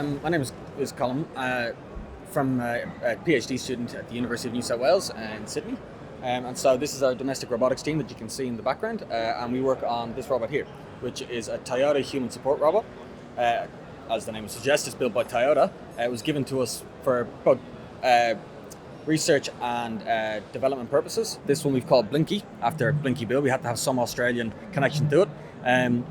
My name is Colin, from a PhD student at the University of New South Wales in Sydney. And so this is our domestic robotics team that you can see in the background, and we work on this robot here, which is a Toyota human support robot. As the name would suggest, it's built by Toyota. It was given to us for both research and development purposes. This one we've called Blinky, after Blinky Bill. We had to have some Australian connection to it. And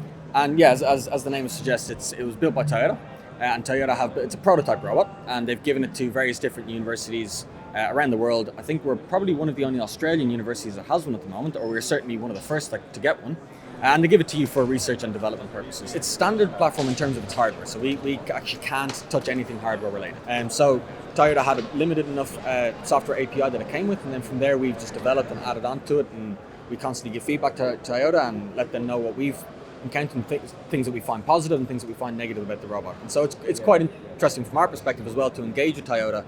yeah, as the name would suggest, it was built by Toyota. And Toyota it's a prototype robot, and they've given it to various different universities around the world. I think we're probably one of the only Australian universities that has one at the moment, or we're certainly one of the first to get one. And they give it to you for research and development purposes. It's standard platform in terms of its hardware, so we actually can't touch anything hardware related. And so Toyota had a limited enough software API that it came with, and then from there we've just developed and added onto it, and we constantly give feedback to Toyota and let them know what we've encountered, things that we find positive and things that we find negative about the robot. And so it's quite interesting from our perspective as well to engage with Toyota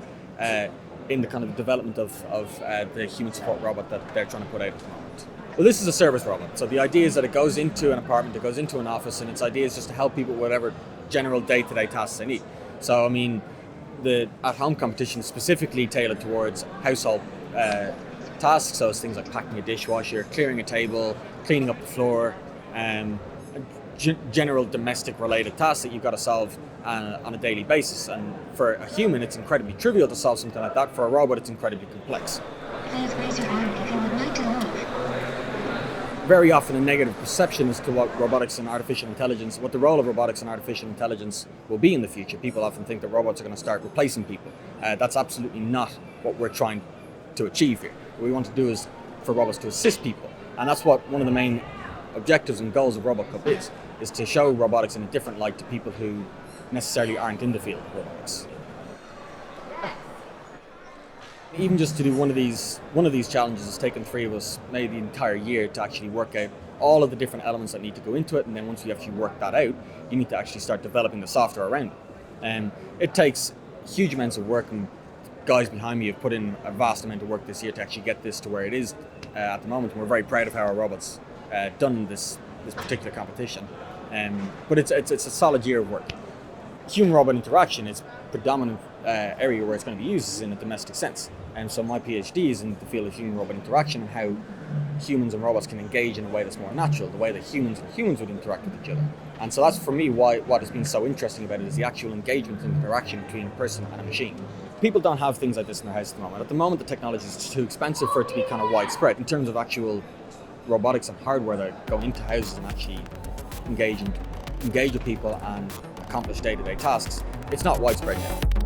in the kind of development of the human support robot that they're trying to put out at the moment. Well, this is a service robot. So the idea is that it goes into an apartment, it goes into an office, and its idea is just to help people with whatever general day-to-day tasks they need. So, I mean, the at-home competition is specifically tailored towards household tasks. So it's things like packing a dishwasher, clearing a table, cleaning up the floor, general domestic related tasks that you've got to solve on a daily basis. And for a human, it's incredibly trivial to solve something like that. For a robot, it's incredibly complex. Please raise your arm if you would like to move. Very often a negative perception as to what the role of robotics and artificial intelligence will be in the future. People often think that robots are going to start replacing people. That's absolutely not what we're trying to achieve here. What we want to do is for robots to assist people. And that's what one of the main objectives and goals of RoboCup is to show robotics in a different light to people who necessarily aren't in the field of robotics. Even just to do one of these challenges has taken three of us maybe the entire year to actually work out all of the different elements that need to go into it, and then once you actually work that out, you need to actually start developing the software around it. And it takes huge amounts of work, and guys behind me have put in a vast amount of work this year to actually get this to where it is at the moment, and we're very proud of how our robots done this particular competition. But it's a solid year of work. Human-robot interaction is predominant area where it's going to be used is in a domestic sense. And so my PhD is in the field of human-robot interaction and how humans and robots can engage in a way that's more natural, the way that humans and humans would interact with each other. And so that's for me what has been so interesting about it is the actual engagement and interaction between a person and a machine. People don't have things like this in their house at the moment. At the moment, the technology is too expensive for it to be kind of widespread. In terms of actual robotics and hardware that go into houses and actually engage with people and accomplish day-to-day tasks, it's not widespread yet.